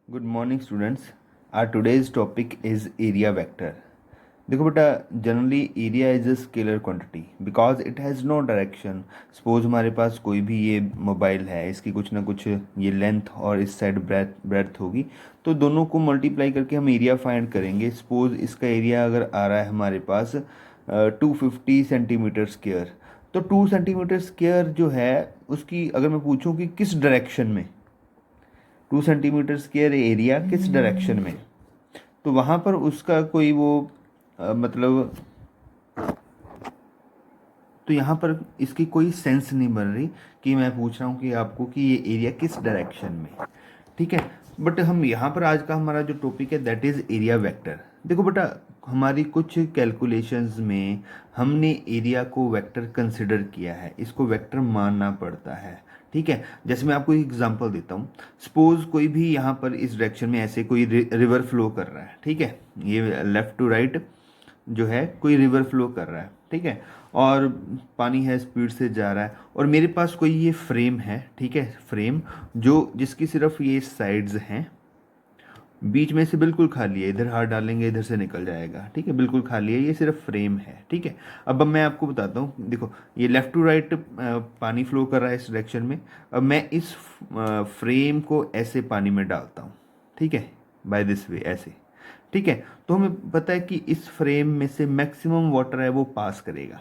Good morning students. Our today's topic is area vector. देखो बेटा, generally area is a scalar quantity because it has no direction. Suppose हमारे पास कोई भी ये मोबाइल है, इसकी कुछ ना कुछ ये लेंथ और इस साइड ब्रेथ होगी, तो दोनों को मल्टीप्लाई करके हम एरिया फाइंड करेंगे। सपोज इसका एरिया अगर आ रहा है हमारे पास 250 सेंटीमीटर स्क्वेयर, तो 2 सेंटीमीटर स्क्वेयर जो है उसकी अगर मैं पूछूं कि किस डायरेक्शन में, 2 सेंटीमीटर स्क्वेयर एरिया किस डायरेक्शन में, तो वहाँ पर उसका कोई वो मतलब, तो यहाँ पर इसकी कोई सेंस नहीं बन रही कि मैं पूछ रहा हूँ कि आपको कि ये एरिया किस डायरेक्शन में, ठीक है। बट हम यहाँ पर आज का हमारा जो टॉपिक है दैट इज़ एरिया वेक्टर। देखो बेटा, हमारी कुछ कैलकुलेशंस में हमने एरिया को वेक्टर कंसिडर किया है, इसको वेक्टर मानना पड़ता है, ठीक है। जैसे मैं आपको एक एग्जांपल देता हूँ। सपोज कोई भी यहाँ पर इस डायरेक्शन में ऐसे कोई रिवर फ्लो कर रहा है, ठीक है। ये लेफ्ट टू राइट जो है कोई रिवर फ्लो कर रहा है, ठीक है, और पानी है स्पीड से जा रहा है, और मेरे पास कोई ये फ्रेम है, ठीक है, फ्रेम जो जिसकी सिर्फ ये साइड्स हैं, बीच में से बिल्कुल खाली है, इधर हाथ डालेंगे इधर से निकल जाएगा, ठीक है, बिल्कुल खाली है, ये सिर्फ फ्रेम है, ठीक है। अब मैं आपको बताता हूँ, देखो ये लेफ्ट टू राइट पानी फ्लो कर रहा है इस डायरेक्शन में। अब मैं इस फ्रेम को ऐसे पानी में डालता हूँ, ठीक है, बाय दिस वे ऐसे, ठीक है। तो हमें पता है कि इस फ्रेम में से मैक्सिमम वाटर है वो पास करेगा,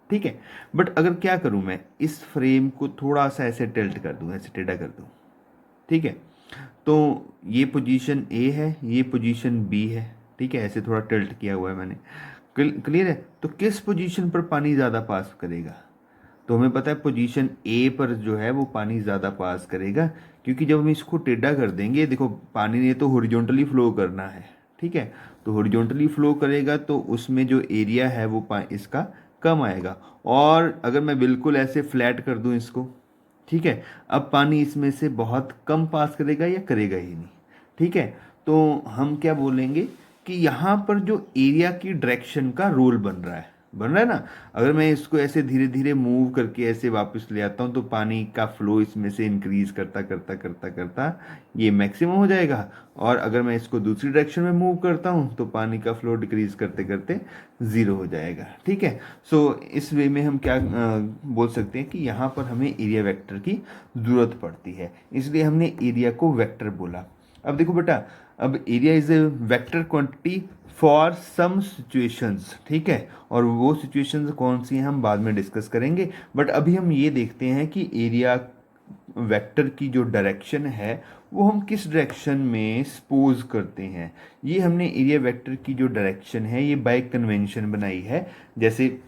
ठीक है। बट अगर क्या करूं, मैं इस फ्रेम को थोड़ा सा ऐसे टिल्ट कर दूं, ऐसे टेढ़ा कर दूं, ठीक है, तो ये पोजीशन ए है, ये पोजीशन बी है, ठीक है, ऐसे थोड़ा टिल्ट किया हुआ है मैंने। क्लियर है। तो किस पोजीशन पर पानी ज़्यादा पास करेगा, तो हमें पता है पोजीशन ए पर जो है वो पानी ज़्यादा पास करेगा, क्योंकि जब हम इसको टेढ़ा कर देंगे, देखो पानी ने तो हॉरिजॉन्टली फ्लो करना है, ठीक है, तो हॉरिजॉन्टली फ्लो करेगा तो उसमें जो एरिया है वो इसका कम आएगा। और अगर मैं बिल्कुल ऐसे फ्लैट कर दूं इसको, ठीक है, अब पानी इसमें से बहुत कम पास करेगा या करेगा ही नहीं, ठीक है। तो हम क्या बोलेंगे कि यहाँ पर जो एरिया की डायरेक्शन का रोल बन रहा है ना। अगर मैं इसको ऐसे धीरे धीरे मूव करके ऐसे वापस ले आता हूँ तो पानी का फ्लो इसमें से इंक्रीज करता करता करता करता ये मैक्सिमम हो जाएगा, और अगर मैं इसको दूसरी डायरेक्शन में मूव करता हूँ तो पानी का फ्लो डिक्रीज करते करते ज़ीरो हो जाएगा, ठीक है। सो इस वे में हम क्या बोल सकते हैं कि यहाँ पर हमें एरिया वेक्टर की ज़रूरत पड़ती है, इसलिए हमने एरिया को वेक्टर बोला। अब देखो बेटा, अब area is a vector quantity for some situations, ठीक है, और वो सिचुएशंस कौन सी हैं हम बाद में डिस्कस करेंगे। बट अभी हम ये देखते हैं कि एरिया वेक्टर की जो डायरेक्शन है वो हम किस डायरेक्शन में सपोज करते हैं। ये हमने एरिया वेक्टर की जो डायरेक्शन है ये बाय कन्वेंशन बनाई है। जैसे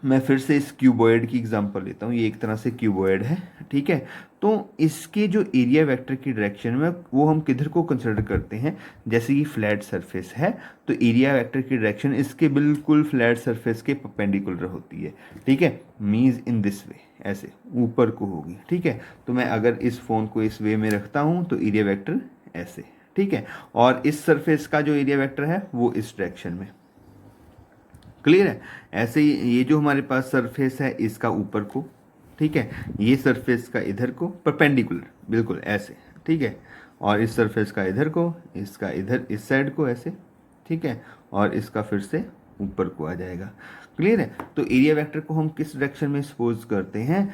मैं फिर से इस क्यूबॉइड की एग्जांपल लेता हूँ, ये एक तरह से क्यूबॉइड है, ठीक है। तो इसके जो एरिया वेक्टर की डायरेक्शन में वो हम किधर को कंसिडर करते हैं, जैसे ये फ्लैट सरफेस है तो एरिया वेक्टर की डायरेक्शन इसके बिल्कुल फ्लैट सरफेस के परपेंडिकुलर होती है, ठीक है, मीन्स इन दिस वे, ऐसे ऊपर को होगी, ठीक है। तो मैं अगर इस फोन को इस वे में रखता हूँ तो एरिया वेक्टर ऐसे, ठीक है, और इस सरफेस का जो एरिया वेक्टर है वो इस डायरेक्शन में। क्लियर है। ऐसे ही ये जो हमारे पास सरफेस है इसका ऊपर को, ठीक है, ये सरफेस का इधर को परपेंडिकुलर बिल्कुल ऐसे, ठीक है, और इस सरफेस का इधर को, इसका इधर इस साइड को ऐसे, ठीक है, और इसका फिर से ऊपर को आ जाएगा। क्लियर है। तो एरिया वेक्टर को हम किस डायरेक्शन में सपोज करते हैं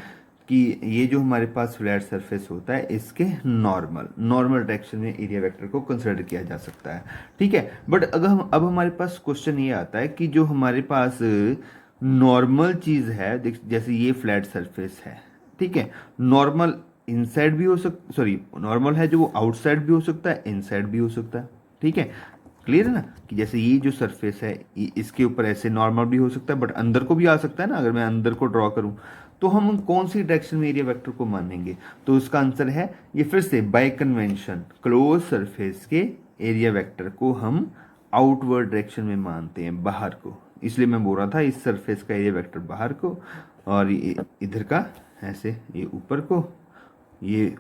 कि ये जो हमारे पास फ्लैट सरफेस होता है इसके नॉर्मल डायरेक्शन में एरिया वेक्टर को कंसिडर किया जा सकता है, ठीक है। बट अगर हम अब हमारे पास क्वेश्चन ये आता है कि जो हमारे पास नॉर्मल चीज़ है, जैसे ये फ्लैट सरफेस है, ठीक है, नॉर्मल इनसाइड भी हो सकता, सॉरी नॉर्मल है जो वो आउटसाइड भी हो सकता है, इनसाइड भी हो सकता है, ठीक है। क्लियर है ना, कि जैसे ये जो सरफेस है इसके ऊपर ऐसे नॉर्मल भी हो सकता है बट अंदर को भी आ सकता है ना। अगर मैं अंदर को ड्रॉ करूं तो हम कौन सी डायरेक्शन में एरिया वेक्टर को मानेंगे, तो उसका आंसर है ये फिर से बाय कन्वेंशन क्लोज सरफेस के एरिया वेक्टर को हम आउटवर्ड डायरेक्शन में मानते हैं, बाहर को। इसलिए मैं बोल रहा था इस सरफेस का एरिया वेक्टर बाहर को, और इधर का ऐसे ये ऊपर को, ये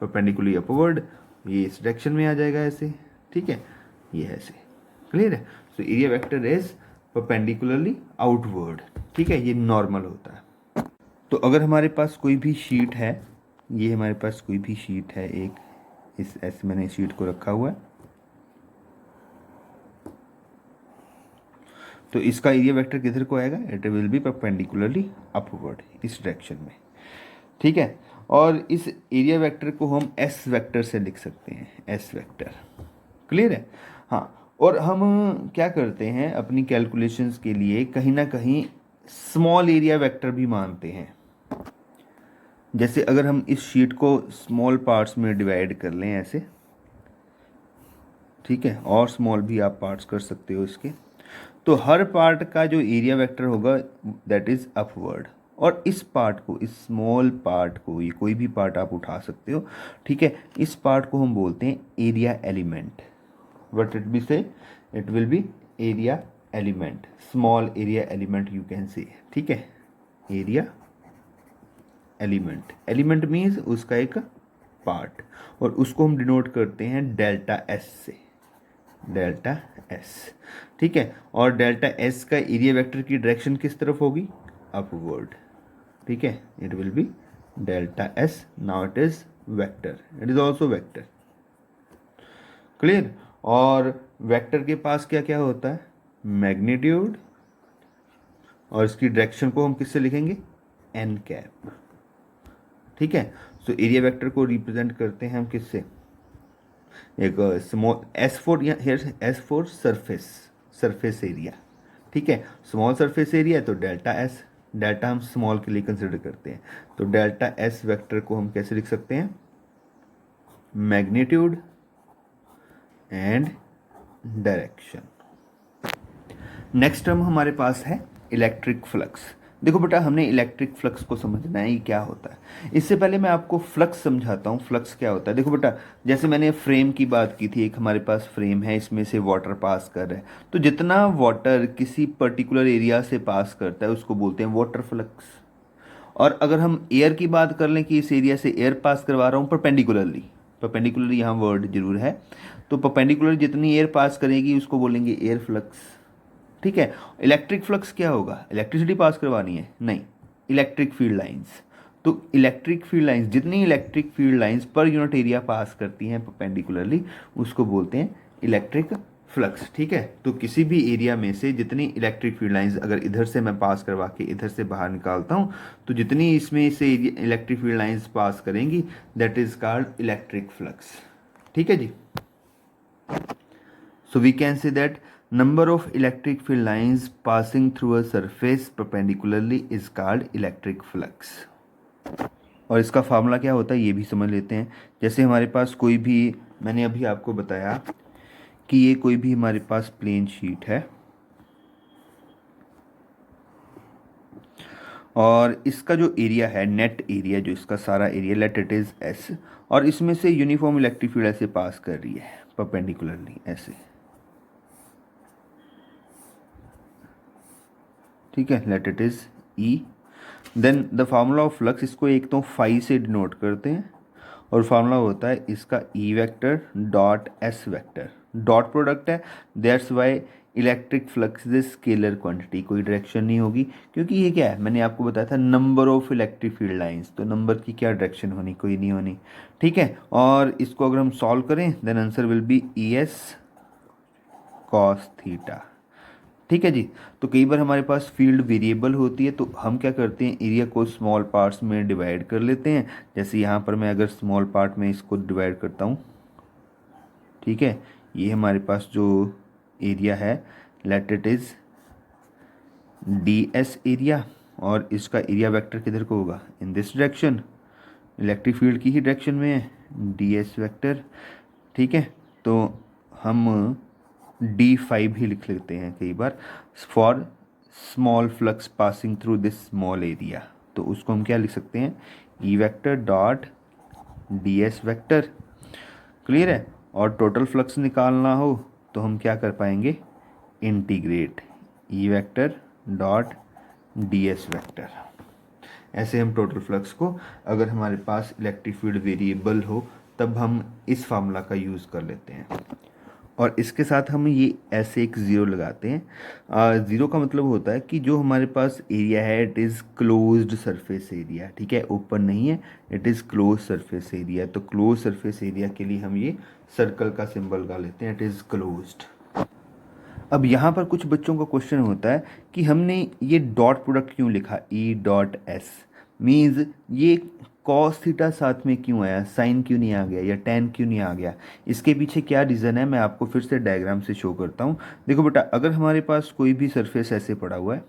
परपेंडिकुलरली अपवर्ड, ये इस डायरेक्शन में आ जाएगा ऐसे, ठीक है, ये ऐसे। क्लियर है। So area vector is perpendicularly outward, ठीक है, ये नॉर्मल होता है। तो अगर हमारे पास कोई भी शीट है, ये हमारे पास कोई भी शीट है एक इस ऐसे मैंने शीट को रखा हुआ है, तो इसका एरिया वेक्टर किधर को आएगा, it will B perpendicularly upward, इस डायरेक्शन में, ठीक है। और इस एरिया वेक्टर को हम एस वेक्टर से लिख सकते हैं, एस वेक्टर, क्लियर है। हाँ, और हम क्या करते हैं अपनी कैलकुलेशंस के लिए कहीं ना कहीं स्मॉल एरिया वेक्टर भी मानते हैं। जैसे अगर हम इस शीट को स्मॉल पार्ट्स में डिवाइड कर लें ऐसे, ठीक है, और स्मॉल भी आप पार्ट्स कर सकते हो इसके, तो हर पार्ट का जो एरिया वेक्टर होगा दैट इज अपवर्ड। और इस पार्ट को, इस स्मॉल पार्ट को, ये कोई भी पार्ट आप उठा सकते हो, ठीक है, इस पार्ट को हम बोलते हैं area element. What it be say, it will be area element, small area element you can say, ठीक है, एरिया एलिमेंट। एलिमेंट मीन्स उसका एक पार्ट, और उसको हम डिनोट करते हैं डेल्टा एस से, डेल्टा एस, ठीक है। और डेल्टा एस का एरिया वेक्टर की डायरेक्शन किस तरफ होगी, अपवर्ड, ठीक है, it will B delta S. Now it is vector, it is also vector, clear. और वेक्टर के पास क्या क्या होता है, मैग्नीट्यूड, और इसकी डायरेक्शन को हम किससे लिखेंगे, एन कैप, ठीक है। सो एरिया वेक्टर को रिप्रेजेंट करते हैं हम किससे, एक small S four, here S four surface, surface area, ठीक है, स्मॉल सरफेस एरिया, तो डेल्टा एस, डेल्टा हम स्मॉल के लिए कंसिडर करते हैं, तो डेल्टा एस वेक्टर को हम कैसे लिख सकते हैं, magnitude and direction. Next term हमारे पास है इलेक्ट्रिक फ्लक्स। देखो बेटा, हमने इलेक्ट्रिक फ्लक्स को समझना है ये क्या होता है। इससे पहले मैं आपको फ्लक्स समझाता हूँ, फ्लक्स क्या होता है। देखो बेटा, जैसे मैंने फ्रेम की बात की थी, एक हमारे पास फ्रेम है, इसमें से वाटर पास कर रहा है, तो जितना वाटर किसी पर्टिकुलर एरिया से पास करता है उसको बोलते हैं वाटर फ्लक्स। और अगर हम एयर की बात कर लें कि इस एरिया से एयर पास करवा रहा हूँ परपेंडिकुलरली, परपेंडिकुलरली यहाँ वर्ड जरूर है, तो परपेंडिकुलर जितनी एयर पास करेगी उसको बोलेंगे एयर फ्लक्स, ठीक है। इलेक्ट्रिक फ्लक्स क्या होगा, इलेक्ट्रिसिटी पास करवानी है, नहीं, इलेक्ट्रिक फील्ड लाइंस। तो इलेक्ट्रिक फील्ड लाइंस, जितनी इलेक्ट्रिक फील्ड लाइंस पर यूनिट एरिया पास करती हैं परपेंडिकुलरली, उसको बोलते हैं इलेक्ट्रिक फ्लक्स, ठीक है। तो किसी भी एरिया में से जितनी इलेक्ट्रिक फील्ड लाइंस अगर इधर से मैं पास करवा के इधर से बाहर निकालता हूँ, तो जितनी इसमें से इलेक्ट्रिक फील्ड लाइंस पास करेंगी that is called electric flux, ठीक है जी। So we can say that number of electric field lines passing through a surface perpendicularly is called electric flux. और इसका फार्मूला क्या होता है ये भी समझ लेते हैं। जैसे हमारे पास कोई भी, मैंने अभी आपको बताया कि ये कोई भी हमारे पास प्लेन शीट है और इसका जो एरिया है, नेट एरिया, जो इसका सारा area, late it is S, और इसमें से यूनिफॉर्म इलेक्ट्रिक फील्ड ऐसे पास कर रही है परपेंडिकुलरली ऐसे, ठीक है, let it is E. Then the formula of flux, इसको एक तो फाई से डिनोट करते हैं, और फार्मूला होता है इसका E vector dot S vector, dot product है, that's why electric flux is scalar quantity, कोई डायरेक्शन नहीं होगी, क्योंकि ये क्या है, मैंने आपको बताया था number of electric field lines, तो नंबर की क्या डायरेक्शन होनी, कोई नहीं होनी, ठीक है। और इसको अगर हम सॉल्व करें then answer will be E S cos theta, ठीक है जी। तो कई बार हमारे पास फील्ड वेरिएबल होती है, तो हम क्या करते हैं, एरिया को स्मॉल पार्ट्स में डिवाइड कर लेते हैं। जैसे यहाँ पर मैं अगर स्मॉल पार्ट में इसको डिवाइड करता हूँ, ठीक है, ये हमारे पास जो एरिया है let it is D S area, और इसका एरिया वेक्टर किधर को होगा, इन दिस डायरेक्शन, इलेक्ट्रिक फील्ड की ही डायरेक्शन में है, डी एस वेक्टर, ठीक है। तो हम D5 ही लिख लेते हैं कई बार, for small flux passing through this small area, तो उसको हम क्या लिख सकते हैं, E vector dot D S vector, clear है। और टोटल फ्लक्स निकालना हो तो हम क्या कर पाएंगे, इंटीग्रेट ई vector dot D S vector. ऐसे हम टोटल फ्लक्स को, अगर हमारे पास इलेक्ट्रिक फील्ड वेरिएबल हो तब हम इस फार्मूला का यूज़ कर लेते हैं। और इसके साथ हम ये ऐसे एक ज़ीरो लगाते हैं। ज़ीरो का मतलब होता है कि जो हमारे पास एरिया है it is closed surface area, ठीक है, ओपन नहीं है, it is close surface area. तो क्लोज सरफेस एरिया के लिए हम ये सर्कल का सिंबल लगा लेते हैं, इट इज़ क्लोज्ड। अब यहाँ पर कुछ बच्चों का क्वेश्चन होता है कि हमने ये डॉट प्रोडक्ट क्यों लिखा, ई डॉट एस, मीन्स ये कॉस थीटा साथ में क्यों आया, साइन क्यों नहीं आ गया या टेन क्यों नहीं आ गया, इसके पीछे क्या रीज़न है मैं आपको फिर से डायग्राम से शो करता हूँ। देखो बेटा, अगर हमारे पास कोई भी सरफेस ऐसे पड़ा हुआ है,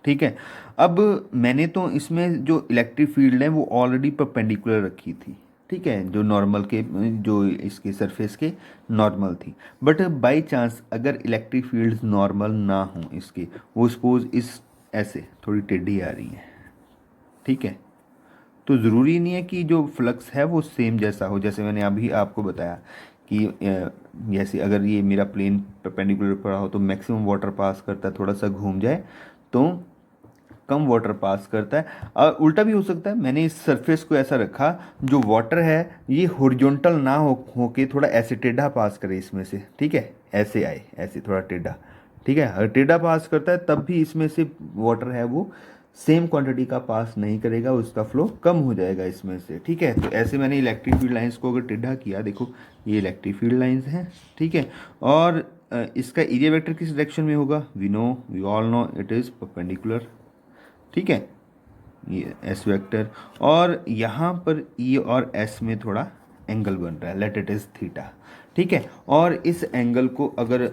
ठीक है, अब मैंने तो इसमें जो इलेक्ट्रिक फील्ड है वो ऑलरेडी परपेंडिकुलर रखी थी, ठीक है, जो नॉर्मल के, जो इसके सरफेस के नॉर्मल थी। बट बाय चांस अगर इलेक्ट्रिक फील्ड्स नॉर्मल ना हो इसके, वो सपोज इस ऐसे थोड़ी टेढ़ी आ रही है, ठीक है, तो ज़रूरी नहीं है कि जो फ्लक्स है वो सेम जैसा हो। जैसे मैंने अभी आपको बताया कि जैसे अगर ये मेरा प्लेन परपेंडिकुलर पड़ा हो तो मैक्सिमम वाटर पास करता है, थोड़ा सा घूम जाए तो कम वाटर पास करता है। और उल्टा भी हो सकता है, मैंने इस सरफेस को ऐसा रखा जो वाटर है ये हॉरिजॉन्टल ना होके थोड़ा ऐसे टेढ़ा पास करे इसमें से, ठीक है, ऐसे आए, ऐसे थोड़ा टेढ़ा, ठीक है, अगर टेढ़ा पास करता है तब भी इसमें से वाटर है वो सेम क्वांटिटी का पास नहीं करेगा, उसका फ्लो कम हो जाएगा इसमें से, ठीक है। तो ऐसे मैंने इलेक्ट्रिक फील्ड लाइंस को अगर टेढ़ा किया, देखो ये इलेक्ट्रिक फील्ड लाइंस हैं, ठीक है, और इसका एरिया वेक्टर किस डायरेक्शन में होगा, we all know it is perpendicular, ठीक है, ये एस वेक्टर, और यहाँ पर ई और एस में थोड़ा एंगल बन रहा है, लेट इट इज थीटा, ठीक है, और इस एंगल को अगर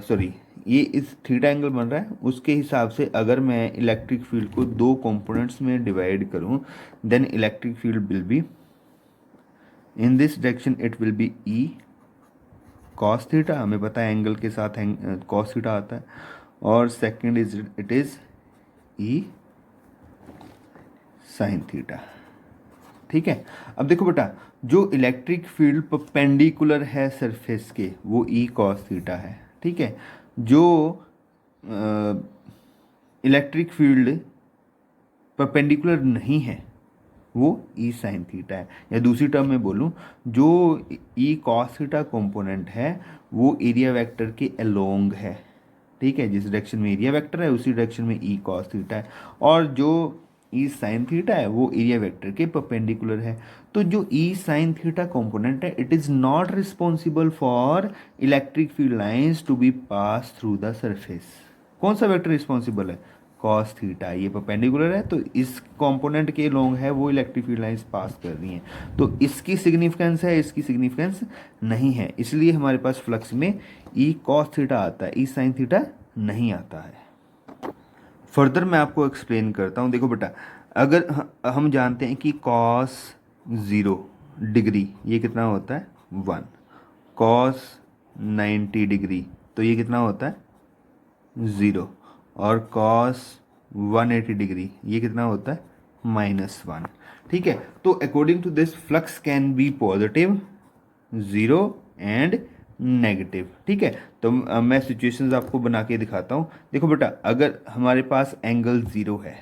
सॉरी ये इस थीटा एंगल बन रहा है, उसके हिसाब से अगर मैं इलेक्ट्रिक फील्ड को दो कंपोनेंट्स में डिवाइड करूँ, then electric field will be in this direction, it will be E cos theta, हमें पता है एंगल के साथ कॉस थीटा आता है, और second is it is E sine theta, ठीक है। अब देखो बेटा, जो इलेक्ट्रिक फील्ड परपेंडिकुलर है सरफेस के वो ई कॉस थीटा है, ठीक है, जो इलेक्ट्रिक फील्ड परपेंडिकुलर नहीं है वो ई साइन थीटा है, या दूसरी टर्म में बोलूँ, जो ई कॉस थीटा कंपोनेंट है वो एरिया वेक्टर के अलोंग है, ठीक है, जिस डायरेक्शन में एरिया वेक्टर है उसी डायरेक्शन में ई कॉस थीटा है, और जो ई साइन थीटा है वो एरिया वेक्टर के परपेंडिकुलर है। तो जो ई साइन थीटा कंपोनेंट है it is not responsible for electric field lines to be pass through the surface. कौन सा वेक्टर रिस्पॉन्सिबल है, कॉस थीटा, ये परपेंडिकुलर है तो इस कंपोनेंट के लोग है वो इलेक्ट्रिक फील्ड लाइंस पास कर रही हैं, तो इसकी सिग्निफिकेंस है, इसकी सिग्निफिकेंस नहीं है, इसलिए हमारे पास फ्लक्स में ई कॉस थीटा आता है, ई साइन थीटा नहीं आता है। फर्दर मैं आपको एक्सप्लेन करता हूँ। देखो बेटा, अगर हम जानते हैं कि कॉस 0 डिग्री ये कितना होता है 1, कॉस 90 डिग्री तो ये कितना होता है 0, और कॉस 180 डिग्री ये कितना होता है -1, ठीक है। तो according to this flux can be positive, 0 and negative, ठीक है। तो मैं सिचुएशंस आपको बना के दिखाता हूँ। देखो बेटा, अगर हमारे पास एंगल 0 है,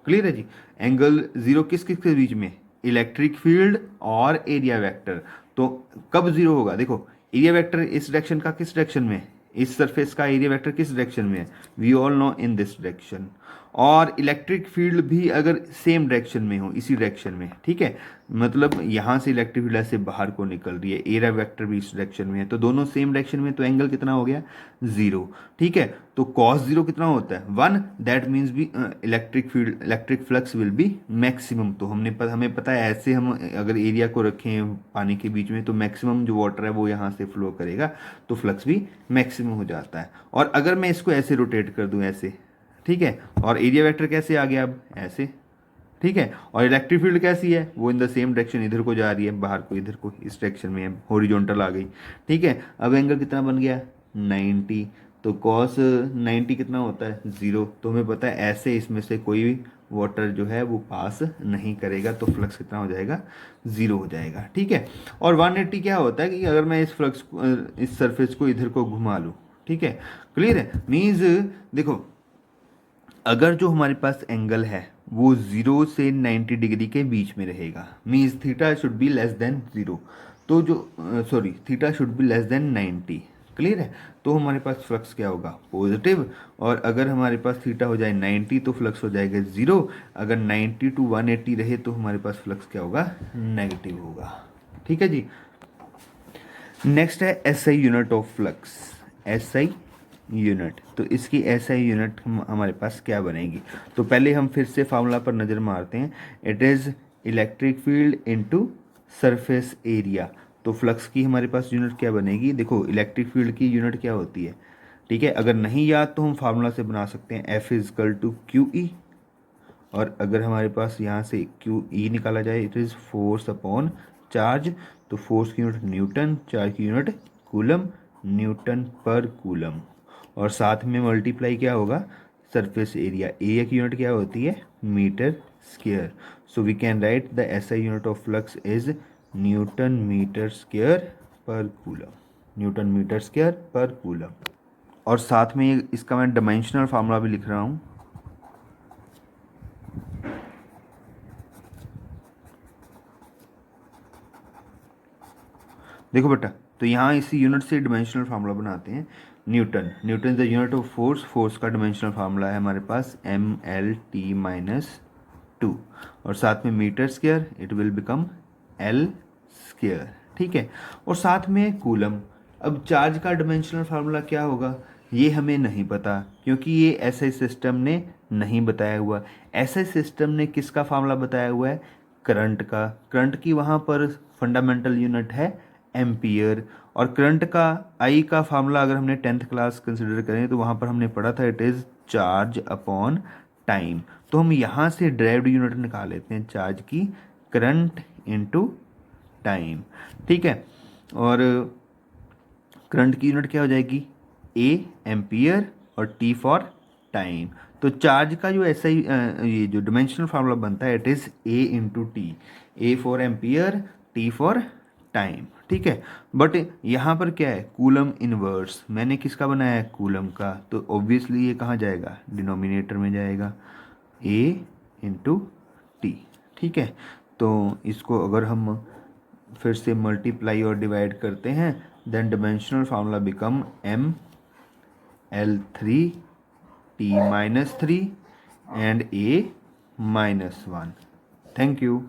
क्लियर है जी, एंगल 0 किस किस के बीच में, इलेक्ट्रिक फील्ड और एरिया वेक्टर। तो कब 0 होगा, देखो एरिया वेक्टर इस डायरेक्शन का किस डायरेक्शन में, इस सरफेस का एरिया वेक्टर किस डायरेक्शन में है, we all know in this direction, और इलेक्ट्रिक फील्ड भी अगर सेम डायरेक्शन में हो, इसी डायरेक्शन में, ठीक है, मतलब यहाँ से इलेक्ट्रिक फील्ड ऐसे बाहर को निकल रही है, एरिया वेक्टर भी इस डायरेक्शन में है, तो दोनों सेम डायरेक्शन में, तो एंगल कितना हो गया 0, ठीक है। तो कॉस 0 कितना होता है 1, दैट मीन्स भी electric field, electric flux will be maximum. तो हमें पता है ऐसे हम अगर एरिया को रखें पानी के बीच में तो मैक्सिमम जो वाटर है वो यहाँ से फ्लो करेगा, तो फ्लक्स भी मैक्सिमम हो जाता है। और अगर मैं इसको ऐसे रोटेट कर दूँ ऐसे, ठीक है, और एरिया वेक्टर कैसे आ गया अब ऐसे, ठीक है, और इलेक्ट्रिक फील्ड कैसी है वो इन द सेम डायरेक्शन इधर को जा रही है, बाहर को इधर को इस डायरेक्शन में है, हॉरिजॉन्टल आ गई, ठीक है। अब एंगल कितना बन गया 90, तो कॉस 90 कितना होता है 0, तो हमें पता है ऐसे इसमें से कोई भी वाटर जो है वो पास नहीं करेगा, तो फ्लक्स कितना हो जाएगा 0 हो जाएगा, ठीक है। और 180 क्या होता है कि अगर मैं इस फ्लक्स इस सरफेस को इधर को घुमा लूँ, ठीक है, क्लियर है, मीन्स देखो अगर जो हमारे पास एंगल है वो 0 से 90 डिग्री के बीच में रहेगा, means theta should be less than 0, तो जो sorry theta should be less than 90, clear है। तो हमारे पास फ्लक्स क्या होगा, पॉजिटिव। और अगर हमारे पास थीटा हो जाए 90 तो फ्लक्स हो जाएगा 0। अगर 90 टू 180 रहे तो हमारे पास फ्लक्स क्या होगा, नेगेटिव होगा। ठीक है जी। नेक्स्ट है SI unit of flux, SI unit. तो इसकी एसआई यूनिट हमारे पास क्या बनेगी, तो पहले हम फिर से फार्मूला पर नज़र मारते हैं। It is electric field into surface area. तो फ्लक्स की हमारे पास यूनिट क्या बनेगी, देखो इलेक्ट्रिक फील्ड की यूनिट क्या होती है, ठीक है। अगर नहीं याद तो हम फार्मूला से बना सकते हैं, F is equal to Q E. और अगर हमारे पास यहाँ से क्यू ई निकाला जाए, it is force upon charge. तो फोर्स की यूनिट न्यूटन, चार्ज की यूनिट कूलम, न्यूटन पर कूलम। और साथ में मल्टीप्लाई क्या होगा, सरफेस एरिया। एरिया की यूनिट क्या होती है, metre square. So we can write the SI unit of flux is newton metre square पर कूलम, न्यूटन मीटर स्क्वायर पर कूलम। और साथ में इसका मैं डायमेंशनल फार्मूला भी लिख रहा हूँ। देखो बेटा, तो यहाँ इसी यूनिट से डिमेंशनल फार्मूला बनाते हैं। Newton, newton is the unit of force. Force का डिमेंशनल फार्मूला है हमारे पास mlt-2। और साथ में metre square, it will become L square. ठीक है। और साथ में कूलम। अब चार्ज का डिमेंशनल फार्मूला क्या होगा, ये हमें नहीं पता, क्योंकि ये एसआई सिस्टम ने नहीं बताया हुआ। एसआई सिस्टम ने किसका फार्मूला बताया हुआ है, करंट का। करंट की वहाँ पर फंडामेंटल यूनिट है एम्पियर। और करंट का आई का फार्मूला अगर हमने 10th क्लास कंसिडर करें तो वहाँ पर हमने पढ़ा था, it is charge upon time. तो हम यहाँ से ड्राइव्ड यूनिट निकाल लेते हैं चार्ज की, करंट इनटू टाइम। ठीक है। और करंट की यूनिट क्या हो जाएगी, ए एम्पियर और टी फॉर टाइम। तो चार्ज का जो ऐसा ही ये जो डिमेंशनल फार्मूला बनता है, it is a into T, A for ampere, T for time. ठीक है। बट यहाँ पर क्या है, कूलम इनवर्स। मैंने किसका बनाया है, कूलम का। तो ऑब्वियसली ये कहाँ जाएगा, डिनोमिनेटर में जाएगा, ए इंटू टी। ठीक है। तो इसको अगर हम फिर से मल्टीप्लाई और डिवाइड करते हैं, then dimensional formula become M L3 T-3 and A-1। Thank you.